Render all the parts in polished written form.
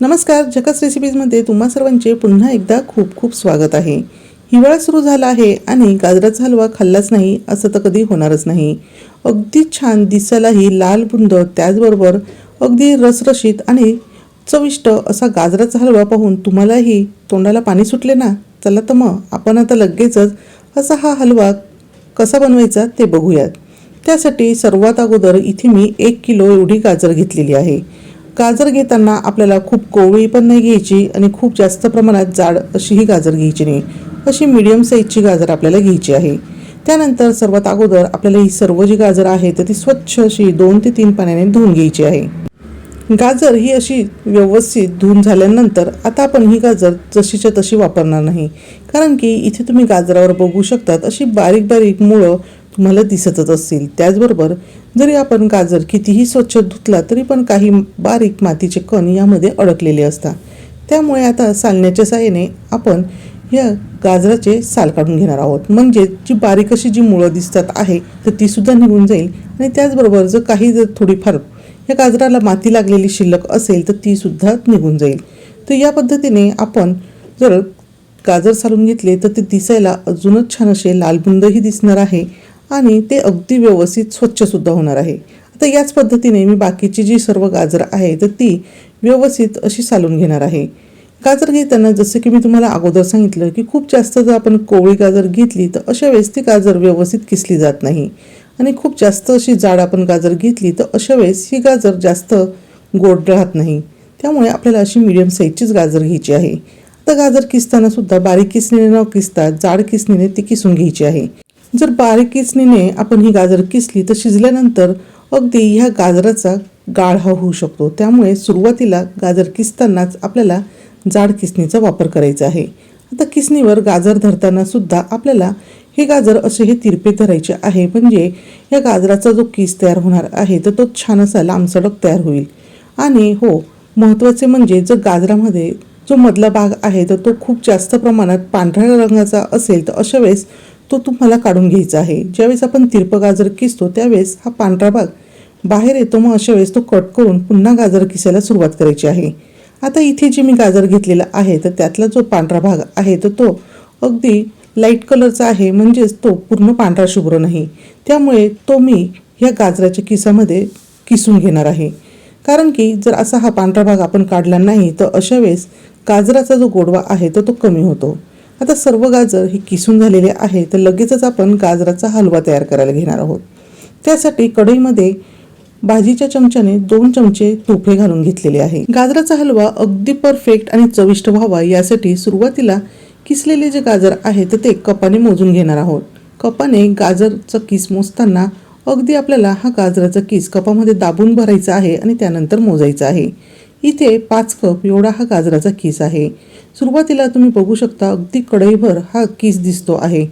नमस्कार, झकास रेसिपीजमध्ये तुम्हा सर्वांचे पुन्हा एकदा खूप खूप स्वागत आहे. हिवाळा सुरू झाला आहे आणि गाजराचा हलवा खाल्लाच नाही असं तर कधी होणारच नाही. अगदी छान दिसायलाही लाल बुंद, त्याचबरोबर अगदी रसरशीत आणि चविष्ट असा गाजराचा हलवा पाहून तुम्हालाही तोंडाला पाणी सुटले ना? चला तर मग आपण आता लगेचच असा हा हलवा कसा बनवायचा ते बघूयात. त्यासाठी सर्वात अगोदर इथे मी 1 किलो एवढी गाजर घेतलेली आहे. गाजर घेताना आपल्याला खूप कोवळी पण नाही घ्यायची आणि खूप जास्त प्रमाणात जाड अशी ही गाजर घ्यायची नाही. अशी मीडियम साईजची गाजर आपल्याला घ्यायची आहे. त्यानंतर सर्वात अगोदर आपल्याला ही सर्व जी गाजर आहे तर ती स्वच्छ अशी 2 ते 3 पाण्याने धुवून घ्यायची आहे. गाजर ही अशी व्यवस्थित धुवून झाल्यानंतर आता आपण ही गाजर जशीच्या तशी वापरणार नाही, कारण की इथे तुम्ही गाजरावर बघू शकतात अशी बारीक बारीक मुळं तुम्हाला दिसतच असतील. त्याचबरोबर जरी आपण गाजर कितीही स्वच्छ धुतला तरी पण काही बारीक मातीचे कण यामध्ये अडकलेले असतात. त्यामुळे आता सालण्याच्या साहाय्याने आपण या गाजराचे साल काढून घेणार आहोत. म्हणजे जी बारीक अशी जी मुळं दिसतात आहे तर ती सुद्धा निघून जाईल आणि त्याचबरोबर जर थोडीफार या गाजराला माती लागलेली शिल्लक असेल तर ती सुद्धा निघून जाईल. तर या पद्धतीने आपण जर गाजर सालून घेतले तर ते दिसायला अजूनच छान असे लालबुंदही दिसणार आहे आणि ते अगदी व्यवस्थित स्वच्छ सुद्धा होणार आहे. आता याच पद्धतीने मी बाकीची जी सर्व गाजर आहे तर ती व्यवस्थित अशी सालून घेणार आहे. गाजर घेताना जसं की मी तुम्हाला अगोदर सांगितलं की खूप जास्त जर आपण कोवळी गाजर घेतली तर अशा वेळेस ती गाजर व्यवस्थित किसली जात नाही आणि खूप जास्त अशी जाड आपण गाजर घेतली तर अशा वेळेस ही गाजर जास्त गोड राहत नाही. त्यामुळे आपल्याला अशी मीडियम साईजचीच गाजर घ्यायची आहे. आता गाजर किसताना सुद्धा बारीक किसणीने न किसता जाड किसणीने ती किसून घ्यायची आहे. जर बारीक किसणीने आपण ही गाजर किसली तर शिजल्यानंतर अगदी ह्या गाजराचा गाढा होऊ शकतो. त्यामुळे सुरुवातीला गाजर किसतानाच आपल्याला जाड किसणीचा वापर करायचा आहे. आता किसणीवर गाजर धरताना सुद्धा आपल्याला हे गाजर असे हे तिरपे धरायचे आहे, म्हणजे या गाजराचा जो किस तयार होणार आहे तर तो छान असा लांबसडक तयार होईल. आणि हो, महत्त्वाचे म्हणजे जर गाजरामध्ये जो मधला भाग आहे तर तो खूप जास्त प्रमाणात पांढऱ्या रंगाचा असेल तर अशा वेळेस तो तुम्हाला काढून घ्यायचा आहे. ज्यावेळेस आपण तिरपं गाजर किसतो त्यावेळेस हा पांढरा भाग बाहेर येतो, मग अशा वेळेस तो कट करून पुन्हा गाजर किसायला सुरुवात करायची आहे. आता इथे जे मी गाजर घेतलेला आहे तर त्यातला जो पांढरा भाग आहे तर तो अगदी लाईट कलरचा आहे, म्हणजेच तो पूर्ण पांढरा शुभ्र नाही. त्यामुळे तो मी ह्या गाजराच्या किसामध्ये किसून घेणार आहे, कारण की जर असा हा पांढरा भाग आपण काढला नाही तर अशा वेळेस गाजराचा जो गोडवा आहे तर तो कमी होतो. आता सर्व गाजर हे किसून झालेले आहे तर लगेचच आपण गाजराचा हलवा तयार करायला घेणार आहोत. त्यासाठी कढईमध्ये भाजीच्या चमच्याने 2 चमचे तूप घालून घेतलेले आहे. गाजराचा हलवा अगदी परफेक्ट आणि चविष्ट व्हावा यासाठी सुरुवातीला किसलेले जे गाजर आहे तर ते कपाने मोजून घेणार आहोत. कपाने गाजरचा किस मोजताना अगदी आपल्याला हा गाजराचा किस कपामध्ये दाबून भरायचा आहे आणि त्यानंतर मोजायचा आहे. इथे 5 कप एवढा हा गाजराचा किस आहे. सुरुवातीला तुम्ही बघू शकता अगदी कढईभर हा किस दिसतो आहे.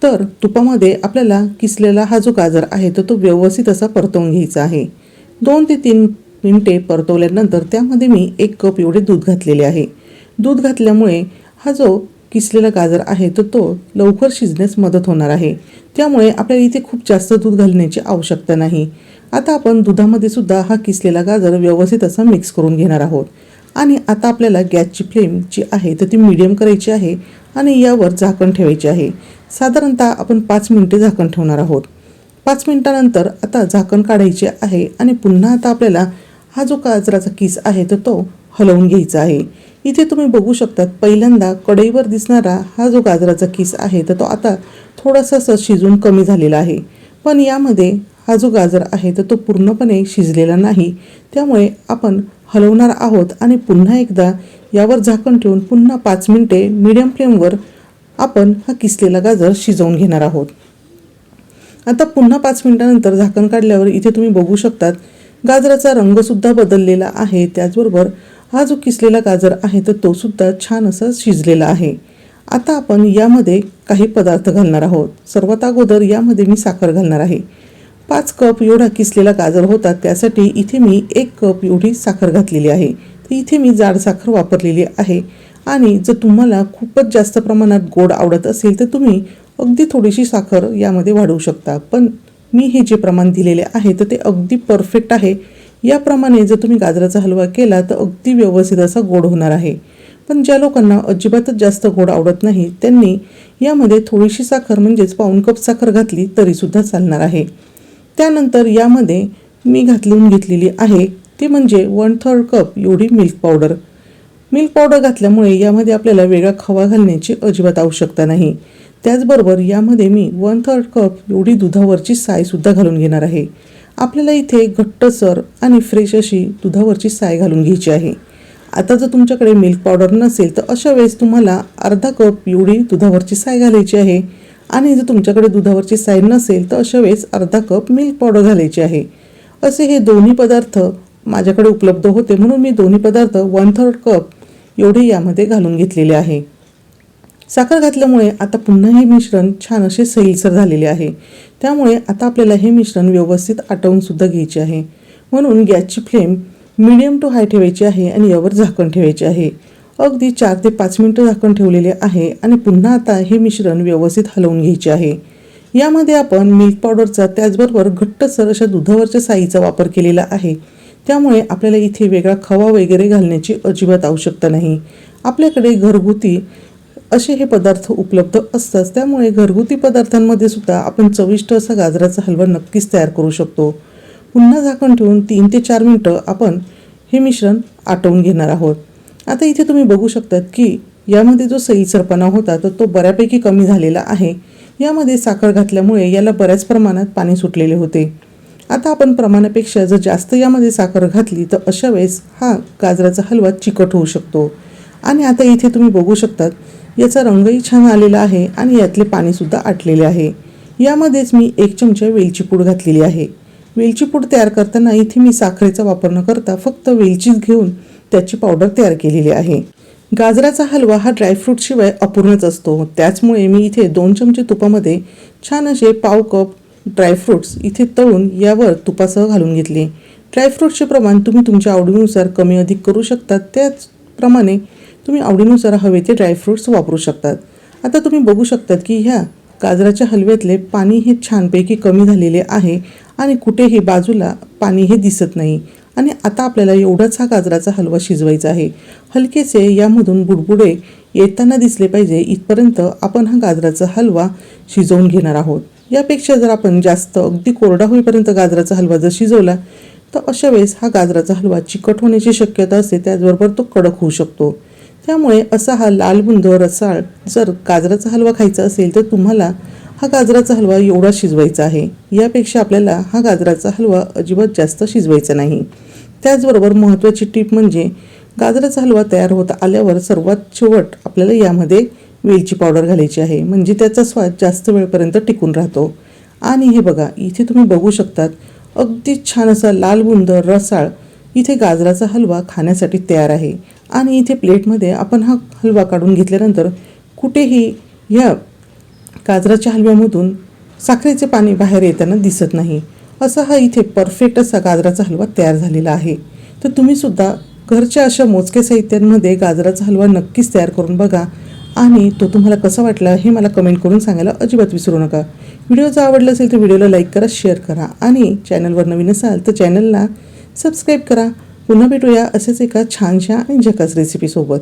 तर तुपामध्ये आपल्याला किसलेला हा जो गाजर आहे तर तो व्यवस्थित असा परतवून घ्यायचा आहे. 2 ते 3 मिनिटे परतवल्यानंतर त्यामध्ये मी 1 कप एवढे दूध घातलेले आहे. दूध घातल्यामुळे हा जो किसलेला गाजर आहे तर तो लवकर शिजण्यास मदत होणार आहे. त्यामुळे आपल्याला इथे खूप जास्त दूध घालण्याची आवश्यकता नाही. आता आपण दुधामध्ये सुद्धा हा किसलेला गाजर व्यवस्थित असा मिक्स करून घेणार आहोत. आणि आता आपल्याला गॅसची फ्लेम जी आहे तर ती मीडियम करायची आहे आणि यावर झाकण ठेवायचे आहे. साधारणतः आपण 5 मिनिटे झाकण ठेवणार आहोत. 5 मिनिटानंतर आता झाकण काढायचे आहे आणि पुन्हा आता आपल्याला हा जो गाजराचा किस आहे तर तो हलवून घ्यायचा आहे. इथे तुम्ही बघू शकतात पहिल्यांदा कढईवर दिसणारा हा जो गाजराचा किस आहे तर तो आता थोडासा शिजून कमी झालेला आहे. पण यामध्ये हा जो गाजर आहे तर तो पूर्णपणे शिजलेला नाही. त्यामुळे आपण हलवणार आहोत आणि पुन्हा एकदा यावर झाकण ठेवून पुन्हा 5 मिनिटे मीडियम फ्लेमवर आपण हा किसलेला गाजर शिजवून घेणार आहोत. आता पुन्हा 5 मिनिटानंतर झाकण काढल्यावर इथे तुम्ही बघू शकतात गाजराचा रंगसुद्धा बदललेला आहे. त्याचबरोबर हा जो किसलेला गाजर आहे तर तो सुद्धा छान असा शिजलेला आहे. आता आपण यामध्ये काही पदार्थ घालणार आहोत. सर्वात अगोदर यामध्ये मी साखर घालणार आहे. 5 कप एवढा किसलेला गाजर होता, त्यासाठी इथे मी 1 कप एवढी साखर घातलेली आहे. तर इथे मी जाड साखर वापरलेली आहे. आणि जर तुम्हाला खूपच जास्त प्रमाणात गोड आवडत असेल तर तुम्ही अगदी थोडीशी साखर यामध्ये वाढवू शकता. पण मी हे जे प्रमाण दिलेले आहे तर ते अगदी परफेक्ट आहे. याप्रमाणे जर तुम्ही गाजराचा हलवा केला तर अगदी व्यवस्थित असा गोड होणार आहे. पण ज्या लोकांना अजिबातच जास्त गोड आवडत नाही त्यांनी यामध्ये थोडीशी साखर म्हणजेच पाऊण कप साखर घातली तरीसुद्धा चालणार आहे. त्यानंतर यामध्ये मी घालून घेतलेली आहे ती म्हणजे 1/3 कप एवढी मिल्क पावडर. मिल्क पावडर घातल्यामुळे यामध्ये आपल्याला वेगळा खवा घालण्याची अजिबात आवश्यकता नाही. त्याचबरोबर यामध्ये मी 1/3 कप एवढी दुधावरची सायसुद्धा घालून घेणार आहे. आपल्याला इथे घट्टसर आणि फ्रेश अशी दुधावरची साय घालून घ्यायची आहे. आता जर तुमच्याकडे मिल्क पावडर नसेल तर अशा वेळेस तुम्हाला अर्धा कप एवढी दुधावरची साय घालायची आहे आणि जर तुमच्याकडे दुधावरची साय नसेल तर अशा वेळेस अर्धा कप मिल्क पावडर घालायची आहे. असे हे दोन्ही पदार्थ माझ्याकडे उपलब्ध होते म्हणून मी दोन्ही पदार्थ 1/3 कप एवढे यामध्ये घालून घेतलेले आहे. साखर घातल्यामुळे आता पुन्हा हे मिश्रण छान असे सैलसर झालेले आहे. त्यामुळे आता आपल्याला हे मिश्रण व्यवस्थित आटवून सुद्धा घ्यायचे आहे. म्हणून गॅसची फ्लेम मीडियम टू हाय ठेवायची आहे आणि यावर झाकण ठेवायचे आहे. अगदी 4 ते 5 मिनिटं झाकण ठेवलेले आहे आणि पुन्हा आता हे मिश्रण व्यवस्थित हलवून घ्यायचे आहे. यामध्ये आपण मिल्क पावडरचा त्याचबरोबर घट्टसर अशा दुधावरच्या साईचा वापर केलेला आहे. त्यामुळे आपल्याला इथे वेगळा खवा वगैरे घालण्याची अजिबात आवश्यकता नाही. आपल्याकडे घरगुती असे हे पदार्थ उपलब्ध असतात. त्यामुळे घरगुती पदार्थांमध्ये सुद्धा आपण चविष्ट असा गाजराचा हलवा नक्कीच तयार करू शकतो. पुन्हा झाकण ठेवून 3 ते 4 मिनिटं आपण हे मिश्रण आटवून घेणार आहोत. आता इथे तुम्ही बघू शकतात की यामध्ये जो सैलसरपणा होता तर तो बऱ्यापैकी कमी झालेला आहे. यामध्ये साखर घातल्यामुळे याला बऱ्याच प्रमाणात पाणी सुटलेले होते. आता आपण प्रमाणापेक्षा जर जास्त यामध्ये साखर घातली तर अशा वेळेस हा गाजराचा हलवा चिकट होऊ शकतो. आणि आता इथे तुम्ही बघू शकतात याचा रंगही छान आलेला आहे आणि यातले पाणीसुद्धा आटलेले आहे. यामध्येच मी 1 चमचा वेलची पूड घातलेली आहे. वेलची पूड तयार करताना इथे मी साखरेचा वापर न करता फक्त वेलचीच घेऊन त्याची पावडर तयार केलेली आहे. गाजराचा हलवा हा ड्रायफ्रूट शिवाय अपूर्णच असतो. त्याचमुळे मी इथे 2 चमचे तुपामध्ये छान असे पाव कप ड्रायफ्रूट्स इथे तळून यावर तुपासह घालून घेतले. ड्रायफ्रूटचे प्रमाण तुम्ही तुमच्या आवडीनुसार कमी अधिक करू शकतात. त्याचप्रमाणे तुम्ही आवडीनुसार हवे ते ड्रायफ्रूट्स वापरू शकतात. आता तुम्ही बघू शकतात की ह्या गाजराच्या हलव्यातले पाणी हे छानपैकी कमी झालेले आहे आणि कुठेही बाजूला पाणी हे दिसत नाही. आणि आता आपल्याला एवढाच हा गाजराचा हलवा शिजवायचा आहे. हलकेसे यामधून बुडबुडे येताना दिसले पाहिजे इथपर्यंत आपण हा गाजराचा हलवा शिजवून घेणार आहोत. यापेक्षा जर आपण जास्त अगदी कोरडा होईपर्यंत गाजराचा हलवा जर शिजवला तर अशा वेळेस हा गाजराचा हलवा चिकट होण्याची शक्यता असते. त्याचबरोबर तो कडक होऊ शकतो. त्यामुळे असा हा लालबुंद रसाळ जर गाजराचा हलवा खायचा असेल तर तुम्हाला हा गाजराचा हलवा एवढा शिजवायचा आहे. यापेक्षा आपल्याला हा गाजराचा हलवा अजिबात जास्त शिजवायचा नाही. त्याचबरोबर महत्त्वाची टीप म्हणजे गाजराचा हलवा तयार होत आल्यावर सर्वात शेवट आपल्याला यामध्ये वेलची पावडर घालायची आहे. म्हणजे त्याचा स्वाद जास्त वेळपर्यंत टिकून राहतो. आणि हे बघा इथे तुम्ही बघू शकतात अगदी छान असा लालबुंद रसाळ इथे गाजराचा हलवा खाण्यासाठी तयार आहे. आणि इथे प्लेटमध्ये आपण हा हलवा काढून घेतल्यानंतर कुठेही या गाजराच्या हलव्यामधून साखरेचे पाणी बाहेर येताना दिसत नाही. असा हा इथे परफेक्ट असा गाजराचा हलवा तयार झालेला आहे. तर तुम्हीसुद्धा घरच्या अशा मोजक्या साहित्यांमध्ये गाजराचा हलवा नक्कीच तयार करून बघा आणि तो तुम्हाला कसा वाटला हे मला कमेंट करून सांगायला अजिबात विसरू नका. व्हिडिओ जर आवडला असेल तर व्हिडिओला लाईक करा, शेअर करा आणि चॅनलवर नवीन असाल तर चॅनलला सबस्क्राईब करा. पुन्हा भेटूया असेच एका छानशा आणि झकास रेसिपीसोबत.